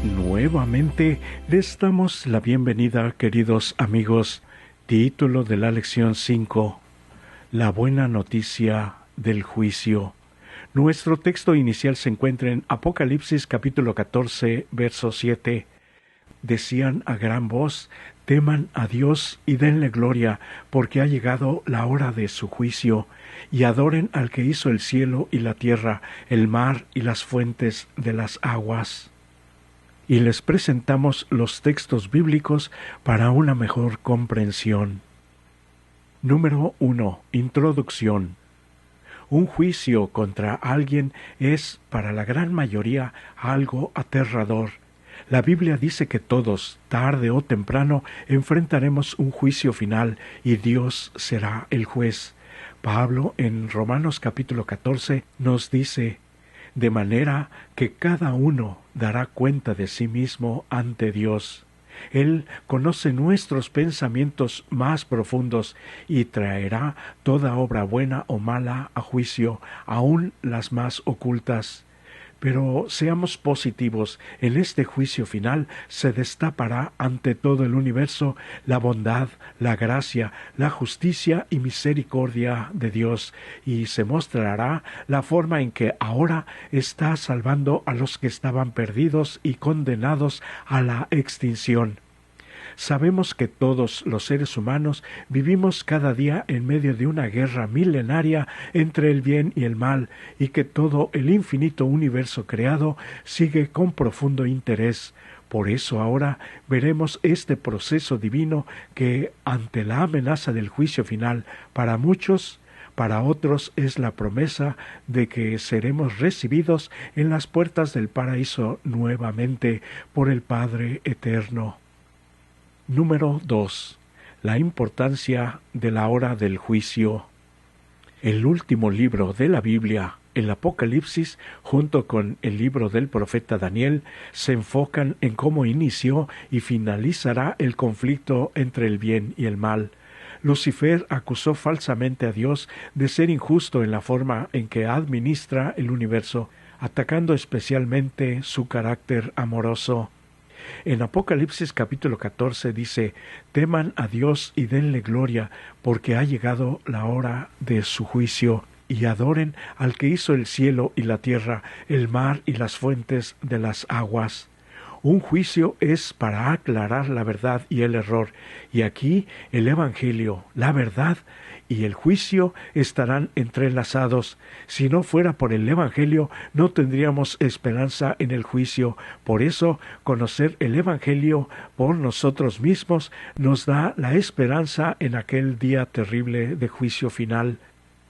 Nuevamente les damos la bienvenida, queridos amigos. Título de la lección 5: La buena noticia del juicio. Nuestro texto inicial se encuentra en Apocalipsis capítulo 14, verso 7. Decían a gran voz: teman a Dios y denle gloria, porque ha llegado la hora de su juicio, y adoren al que hizo el cielo y la tierra, el mar y las fuentes de las aguas. Y les presentamos los textos bíblicos para una mejor comprensión. Número 1. Introducción. Un juicio contra alguien es, para la gran mayoría, algo aterrador. La Biblia dice que todos, tarde o temprano, enfrentaremos un juicio final y Dios será el juez. Pablo, en Romanos capítulo 14, nos dice: de manera que cada uno dará cuenta de sí mismo ante Dios. Él conoce nuestros pensamientos más profundos y traerá toda obra buena o mala a juicio, aun las más ocultas. Pero seamos positivos, en este juicio final se destapará ante todo el universo la bondad, la gracia, la justicia y misericordia de Dios, y se mostrará la forma en que ahora está salvando a los que estaban perdidos y condenados a la extinción. Sabemos que todos los seres humanos vivimos cada día en medio de una guerra milenaria entre el bien y el mal, y que todo el infinito universo creado sigue con profundo interés. Por eso ahora veremos este proceso divino que, ante la amenaza del juicio final, para muchos, para otros es la promesa de que seremos recibidos en las puertas del paraíso nuevamente por el Padre Eterno. Número 2. La importancia de la hora del juicio. El último libro de la Biblia, el Apocalipsis, junto con el libro del profeta Daniel, se enfocan en cómo inició y finalizará el conflicto entre el bien y el mal. Lucifer acusó falsamente a Dios de ser injusto en la forma en que administra el universo, atacando especialmente su carácter amoroso. En Apocalipsis capítulo 14 dice: teman a Dios y denle gloria, porque ha llegado la hora de su juicio, y adoren al que hizo el cielo y la tierra, el mar y las fuentes de las aguas. Un juicio es para aclarar la verdad y el error, y aquí el Evangelio, la verdad y el juicio estarán entrelazados. Si no fuera por el Evangelio, no tendríamos esperanza en el juicio. Por eso, conocer el Evangelio por nosotros mismos nos da la esperanza en aquel día terrible de juicio final.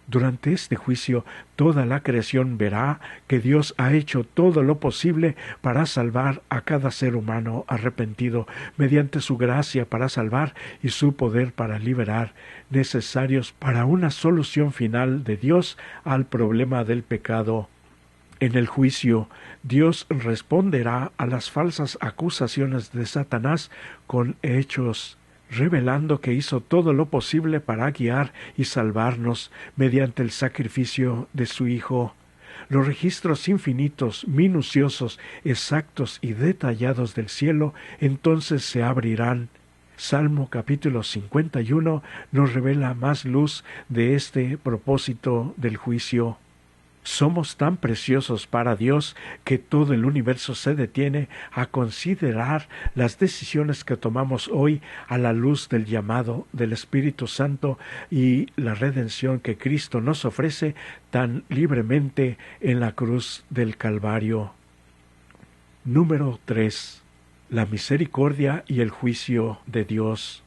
Durante este juicio, toda la creación verá que Dios ha hecho todo lo posible para salvar a cada ser humano arrepentido, mediante su gracia para salvar y su poder para liberar, necesarios para una solución final de Dios al problema del pecado. En el juicio, Dios responderá a las falsas acusaciones de Satanás con hechos, revelando que hizo todo lo posible para guiar y salvarnos mediante el sacrificio de su Hijo. Los registros infinitos, minuciosos, exactos y detallados del cielo entonces se abrirán. Salmo capítulo 51 nos revela más luz de este propósito del juicio. Somos tan preciosos para Dios que todo el universo se detiene a considerar las decisiones que tomamos hoy a la luz del llamado del Espíritu Santo y la redención que Cristo nos ofrece tan libremente en la cruz del Calvario. Número 3. La misericordia y el juicio de Dios.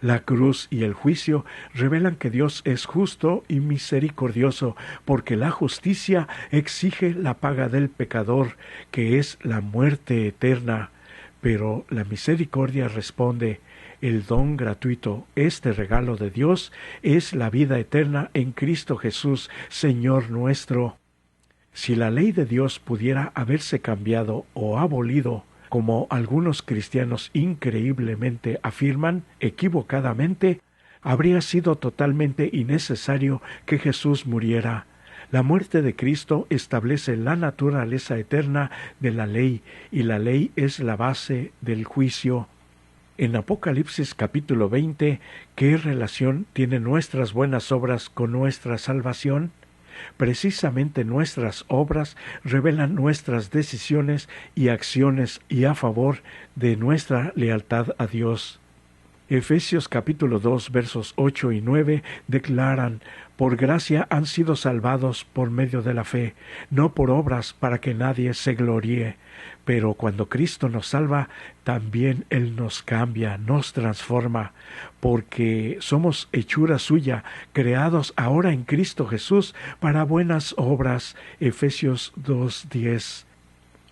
La cruz y el juicio revelan que Dios es justo y misericordioso, porque la justicia exige la paga del pecador, que es la muerte eterna. Pero la misericordia responde: el don gratuito, este regalo de Dios, es la vida eterna en Cristo Jesús, Señor nuestro. Si la ley de Dios pudiera haberse cambiado o abolido, como algunos cristianos increíblemente afirman equivocadamente, habría sido totalmente innecesario que Jesús muriera. La muerte de Cristo establece la naturaleza eterna de la ley, y la ley es la base del juicio. En Apocalipsis capítulo 20, ¿qué relación tienen nuestras buenas obras con nuestra salvación? Precisamente nuestras obras revelan nuestras decisiones y acciones y a favor de nuestra lealtad a Dios. Efesios capítulo 2 versos 8 y 9 declaran: por gracia han sido salvados por medio de la fe, no por obras para que nadie se gloríe. Pero cuando Cristo nos salva, también Él nos cambia, nos transforma, porque somos hechura suya, creados ahora en Cristo Jesús para buenas obras. Efesios 2:10.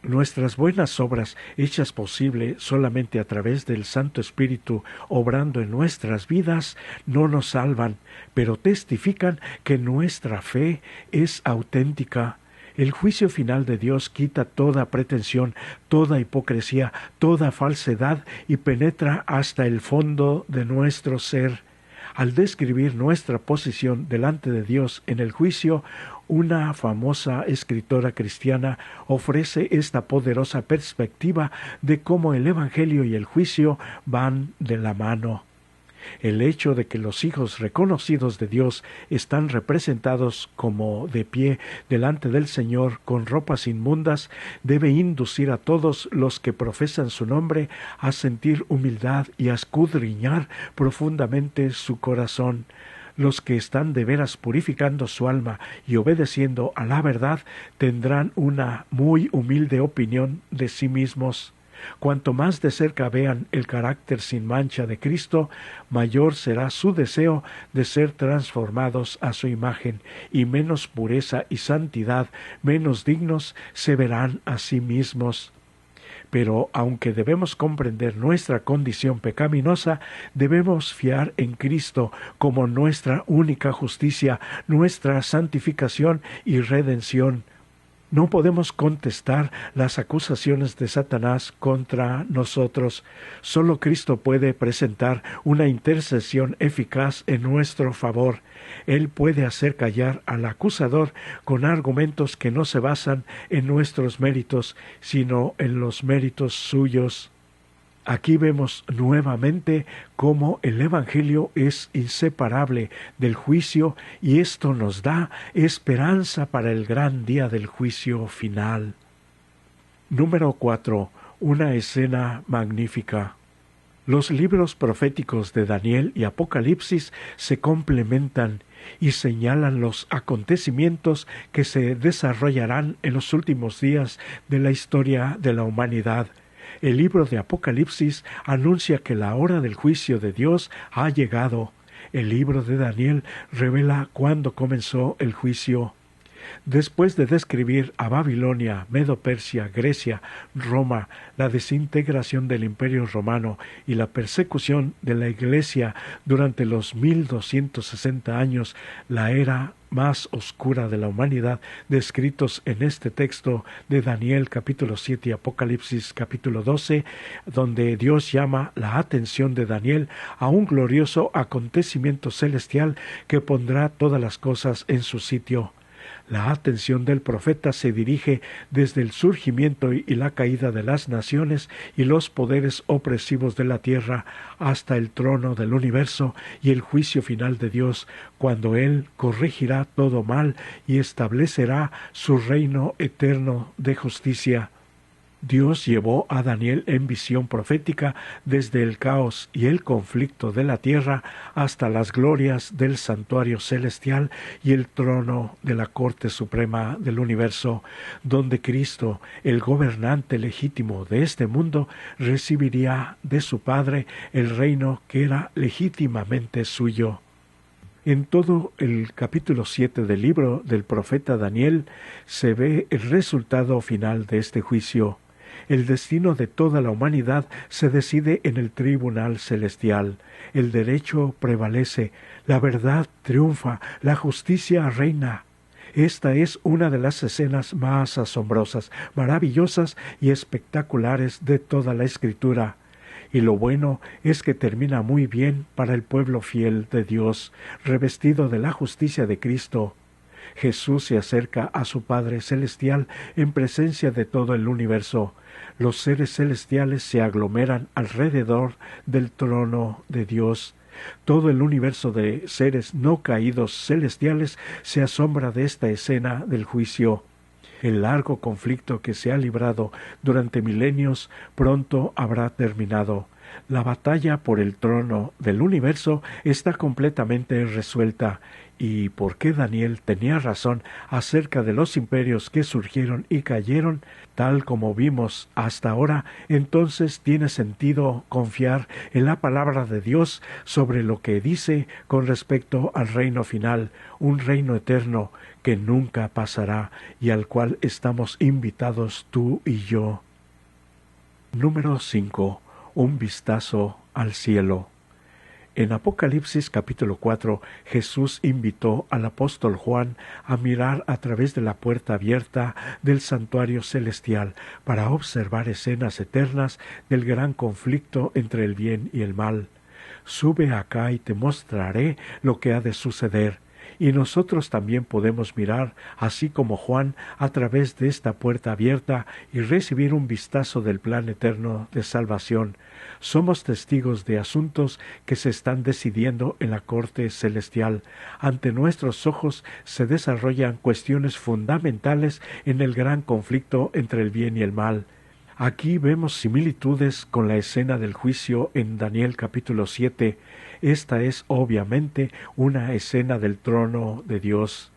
Nuestras buenas obras, hechas posible solamente a través del Santo Espíritu obrando en nuestras vidas, no nos salvan, pero testifican que nuestra fe es auténtica. El juicio final de Dios quita toda pretensión, toda hipocresía, toda falsedad y penetra hasta el fondo de nuestro ser. Al describir nuestra posición delante de Dios en el juicio, una famosa escritora cristiana ofrece esta poderosa perspectiva de cómo el Evangelio y el juicio van de la mano. El hecho de que los hijos reconocidos de Dios están representados como de pie delante del Señor con ropas inmundas debe inducir a todos los que profesan su nombre a sentir humildad y a escudriñar profundamente su corazón. Los que están de veras purificando su alma y obedeciendo a la verdad tendrán una muy humilde opinión de sí mismos. Cuanto más de cerca vean el carácter sin mancha de Cristo, mayor será su deseo de ser transformados a su imagen, y menos pureza y santidad, menos dignos se verán a sí mismos. Pero aunque debemos comprender nuestra condición pecaminosa, debemos fiar en Cristo como nuestra única justicia, nuestra santificación y redención. No podemos contestar las acusaciones de Satanás contra nosotros. Solo Cristo puede presentar una intercesión eficaz en nuestro favor. Él puede hacer callar al acusador con argumentos que no se basan en nuestros méritos, sino en los méritos suyos. Aquí vemos nuevamente cómo el Evangelio es inseparable del juicio, y esto nos da esperanza para el gran día del juicio final. Número 4. Una escena magnífica. Los libros proféticos de Daniel y Apocalipsis se complementan y señalan los acontecimientos que se desarrollarán en los últimos días de la historia de la humanidad. El libro de Apocalipsis anuncia que la hora del juicio de Dios ha llegado. El libro de Daniel revela cuándo comenzó el juicio. Después de describir a Babilonia, Medo-Persia, Grecia, Roma, la desintegración del Imperio Romano y la persecución de la Iglesia durante los 1260 años, la era más oscura de la humanidad, descritos en este texto de Daniel capítulo 7 y Apocalipsis capítulo 12, donde Dios llama la atención de Daniel a un glorioso acontecimiento celestial que pondrá todas las cosas en su sitio. La atención del profeta se dirige desde el surgimiento y la caída de las naciones y los poderes opresivos de la tierra hasta el trono del universo y el juicio final de Dios, cuando Él corregirá todo mal y establecerá su reino eterno de justicia. Dios llevó a Daniel en visión profética desde el caos y el conflicto de la tierra hasta las glorias del santuario celestial y el trono de la Corte Suprema del universo, donde Cristo, el gobernante legítimo de este mundo, recibiría de su Padre el reino que era legítimamente suyo. En todo el capítulo 7 del libro del profeta Daniel se ve el resultado final de este juicio. El destino de toda la humanidad se decide en el tribunal celestial. El derecho prevalece, la verdad triunfa, la justicia reina. Esta es una de las escenas más asombrosas, maravillosas y espectaculares de toda la Escritura. Y lo bueno es que termina muy bien para el pueblo fiel de Dios, revestido de la justicia de Cristo. Jesús se acerca a su Padre Celestial en presencia de todo el universo. Los seres celestiales se aglomeran alrededor del trono de Dios. Todo el universo de seres no caídos celestiales se asombra de esta escena del juicio. El largo conflicto que se ha librado durante milenios pronto habrá terminado. La batalla por el trono del universo está completamente resuelta. ¿Y por qué Daniel tenía razón acerca de los imperios que surgieron y cayeron, tal como vimos hasta ahora? Entonces tiene sentido confiar en la palabra de Dios sobre lo que dice con respecto al reino final, un reino eterno que nunca pasará y al cual estamos invitados tú y yo. Número 5. Un vistazo al cielo. En Apocalipsis capítulo 4, Jesús invitó al apóstol Juan a mirar a través de la puerta abierta del santuario celestial para observar escenas eternas del gran conflicto entre el bien y el mal. Sube acá y te mostraré lo que ha de suceder. Y nosotros también podemos mirar, así como Juan, a través de esta puerta abierta y recibir un vistazo del plan eterno de salvación. Somos testigos de asuntos que se están decidiendo en la corte celestial. Ante nuestros ojos se desarrollan cuestiones fundamentales en el gran conflicto entre el bien y el mal. Aquí vemos similitudes con la escena del juicio en Daniel capítulo 7. Esta es obviamente una escena del trono de Dios.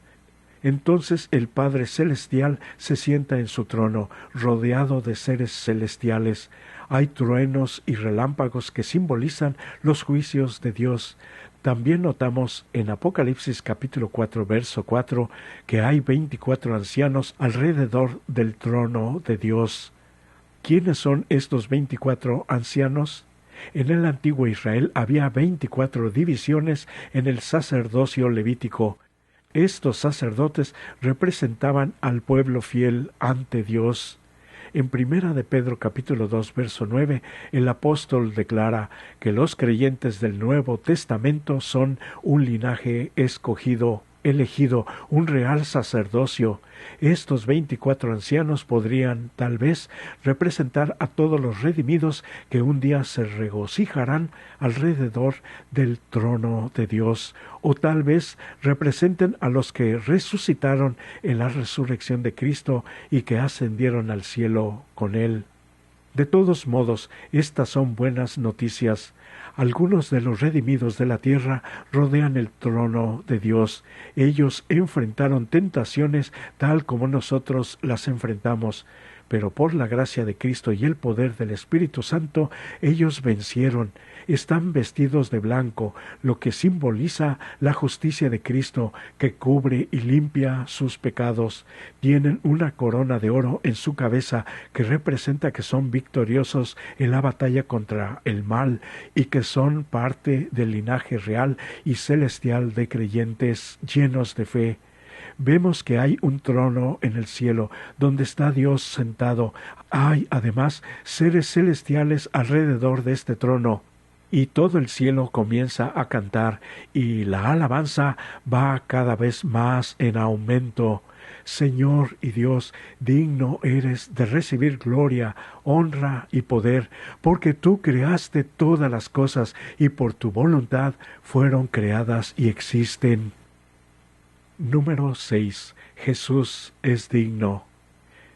Entonces el Padre Celestial se sienta en su trono, rodeado de seres celestiales. Hay truenos y relámpagos que simbolizan los juicios de Dios. También notamos en Apocalipsis capítulo 4, verso 4, que hay 24 ancianos alrededor del trono de Dios. ¿Quiénes son estos 24 ancianos? En el antiguo Israel había 24 divisiones en el sacerdocio levítico. Estos sacerdotes representaban al pueblo fiel ante Dios. En Primera de Pedro capítulo 2 verso 9, el apóstol declara que los creyentes del Nuevo Testamento son un linaje escogido, elegido, un real sacerdocio. Estos 24 ancianos podrían, tal vez, representar a todos los redimidos que un día se regocijarán alrededor del trono de Dios, o tal vez representen a los que resucitaron en la resurrección de Cristo y que ascendieron al cielo con Él. De todos modos, estas son buenas noticias. Algunos de los redimidos de la tierra rodean el trono de Dios. Ellos enfrentaron tentaciones tal como nosotros las enfrentamos, pero por la gracia de Cristo y el poder del Espíritu Santo, ellos vencieron. Están vestidos de blanco, lo que simboliza la justicia de Cristo, que cubre y limpia sus pecados. Tienen una corona de oro en su cabeza, que representa que son victoriosos en la batalla contra el mal, y que son parte del linaje real y celestial de creyentes llenos de fe. Vemos que hay un trono en el cielo, donde está Dios sentado. Hay, además, seres celestiales alrededor de este trono. Y todo el cielo comienza a cantar, y la alabanza va cada vez más en aumento. Señor y Dios, digno eres de recibir gloria, honra y poder, porque tú creaste todas las cosas, y por tu voluntad fueron creadas y existen. Número 6. Jesús es digno.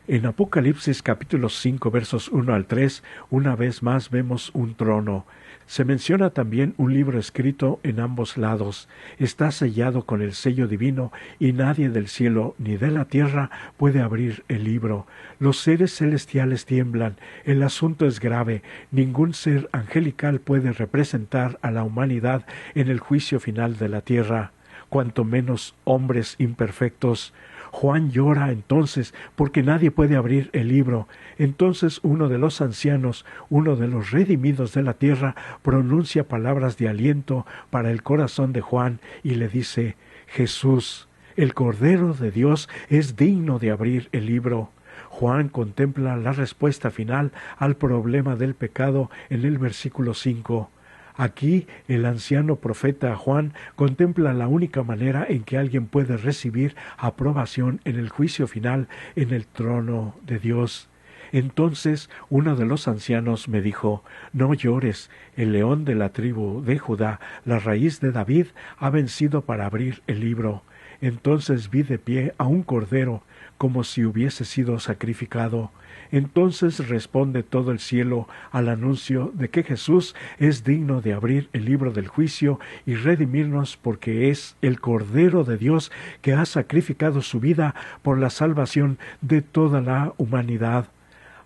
En Apocalipsis capítulo 5 versos 1 al 3, una vez más vemos un trono. Se menciona también un libro escrito en ambos lados. Está sellado con el sello divino y nadie del cielo ni de la tierra puede abrir el libro. Los seres celestiales tiemblan. El asunto es grave. Ningún ser angelical puede representar a la humanidad en el juicio final de la tierra, cuanto menos hombres imperfectos. Juan llora entonces porque nadie puede abrir el libro. Entonces uno de los ancianos, uno de los redimidos de la tierra, pronuncia palabras de aliento para el corazón de Juan y le dice: Jesús, el Cordero de Dios, es digno de abrir el libro. Juan contempla la respuesta final al problema del pecado en el versículo 5. Aquí el anciano profeta Juan contempla la única manera en que alguien puede recibir aprobación en el juicio final en el trono de Dios. Entonces uno de los ancianos me dijo: no llores, el león de la tribu de Judá, la raíz de David, ha vencido para abrir el libro. Entonces vi de pie a un cordero, como si hubiese sido sacrificado. Entonces responde todo el cielo al anuncio de que Jesús es digno de abrir el libro del juicio y redimirnos, porque es el Cordero de Dios que ha sacrificado su vida por la salvación de toda la humanidad.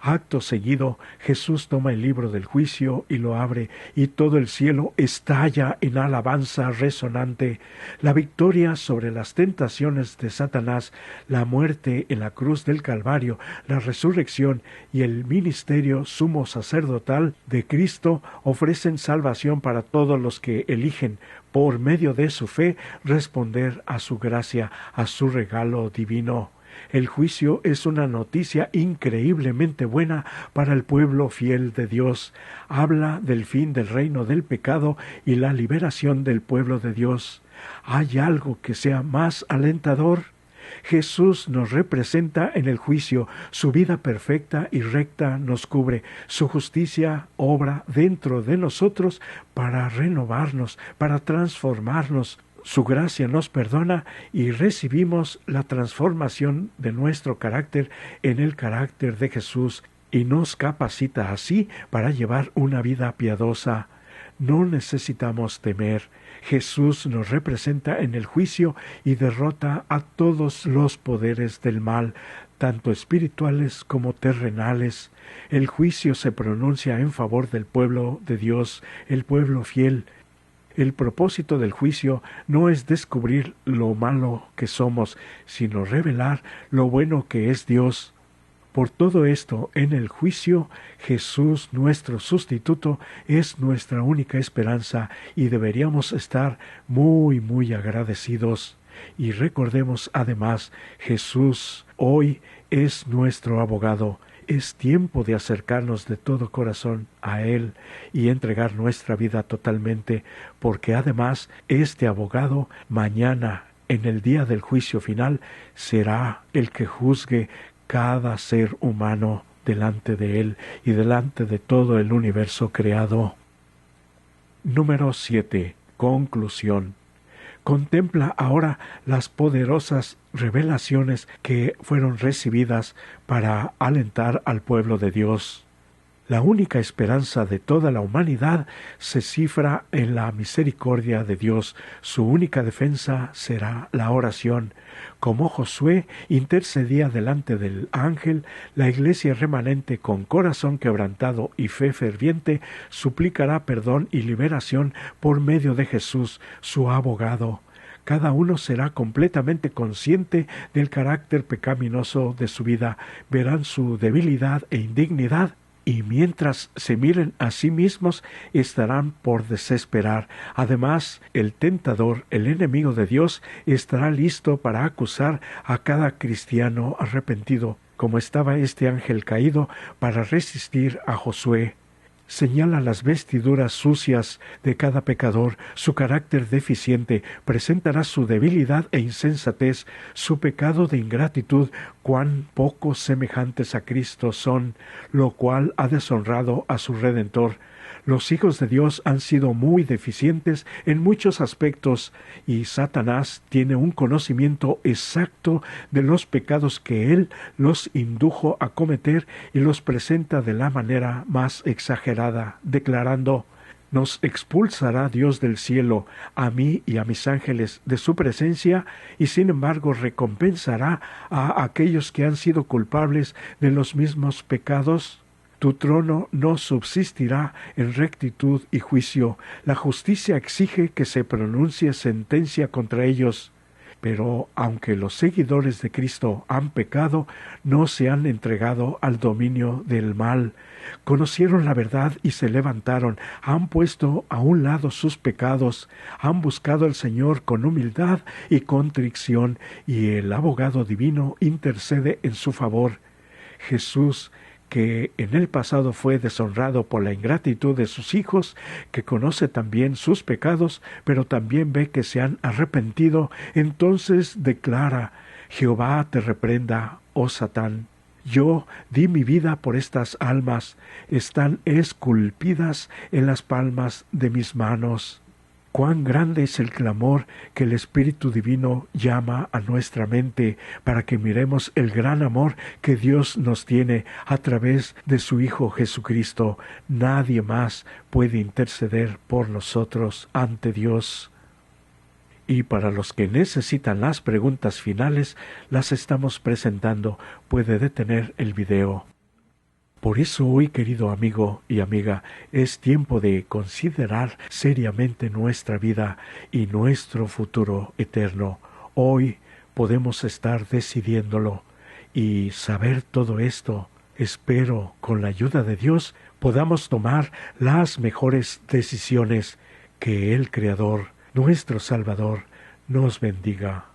Acto seguido, Jesús toma el libro del juicio y lo abre, y todo el cielo estalla en alabanza resonante. La victoria sobre las tentaciones de Satanás, la muerte en la cruz del Calvario, la resurrección y el ministerio sumo sacerdotal de Cristo ofrecen salvación para todos los que eligen, por medio de su fe, responder a su gracia, a su regalo divino. El juicio es una noticia increíblemente buena para el pueblo fiel de Dios. Habla del fin del reino del pecado y la liberación del pueblo de Dios. ¿Hay algo que sea más alentador? Jesús nos representa en el juicio, su vida perfecta y recta nos cubre, su justicia obra dentro de nosotros para renovarnos, para transformarnos. Su gracia nos perdona y recibimos la transformación de nuestro carácter en el carácter de Jesús y nos capacita así para llevar una vida piadosa. No necesitamos temer. Jesús nos representa en el juicio y derrota a todos los poderes del mal, tanto espirituales como terrenales. El juicio se pronuncia en favor del pueblo de Dios, el pueblo fiel. El propósito del juicio no es descubrir lo malo que somos, sino revelar lo bueno que es Dios. Por todo esto, en el juicio, Jesús, nuestro sustituto, es nuestra única esperanza y deberíamos estar muy agradecidos. Y recordemos además, Jesús hoy es nuestro abogado. Es tiempo de acercarnos de todo corazón a Él y entregar nuestra vida totalmente, porque además este abogado mañana, en el día del juicio final, será el que juzgue cada ser humano delante de Él y delante de todo el universo creado. Número 7. Conclusión. Contempla ahora las poderosas revelaciones que fueron recibidas para alentar al pueblo de Dios. La única esperanza de toda la humanidad se cifra en la misericordia de Dios. Su única defensa será la oración. Como Josué intercedía delante del ángel, la iglesia remanente con corazón quebrantado y fe ferviente suplicará perdón y liberación por medio de Jesús, su abogado. Cada uno será completamente consciente del carácter pecaminoso de su vida, verán su debilidad e indignidad, y mientras se miren a sí mismos estarán por desesperar. Además, el tentador, el enemigo de Dios, estará listo para acusar a cada cristiano arrepentido, como estaba este ángel caído para resistir a Josué. Señala las vestiduras sucias de cada pecador, su carácter deficiente, presentará su debilidad e insensatez, su pecado de ingratitud, cuán poco semejantes a Cristo son, lo cual ha deshonrado a su Redentor. Los hijos de Dios han sido muy deficientes en muchos aspectos y Satanás tiene un conocimiento exacto de los pecados que él los indujo a cometer y los presenta de la manera más exagerada, declarando: «Nos expulsará Dios del cielo, a mí y a mis ángeles, de su presencia, y sin embargo recompensará a aquellos que han sido culpables de los mismos pecados». Tu trono no subsistirá en rectitud y juicio. La justicia exige que se pronuncie sentencia contra ellos. Pero aunque los seguidores de Cristo han pecado, no se han entregado al dominio del mal. Conocieron la verdad y se levantaron, han puesto a un lado sus pecados, han buscado al Señor con humildad y contrición, y el abogado divino intercede en su favor. Jesús, que en el pasado fue deshonrado por la ingratitud de sus hijos, que conoce también sus pecados, pero también ve que se han arrepentido, entonces declara: Jehová te reprenda, oh Satán. Yo di mi vida por estas almas, están esculpidas en las palmas de mis manos. Cuán grande es el clamor que el Espíritu Divino llama a nuestra mente para que miremos el gran amor que Dios nos tiene a través de su Hijo Jesucristo. Nadie más puede interceder por nosotros ante Dios. Y para los que necesitan las preguntas finales, las estamos presentando. Puede detener el video. Por eso hoy, querido amigo y amiga, es tiempo de considerar seriamente nuestra vida y nuestro futuro eterno. Hoy podemos estar decidiéndolo y saber todo esto. Espero, con la ayuda de Dios, podamos tomar las mejores decisiones. Que el Creador, nuestro Salvador, nos bendiga.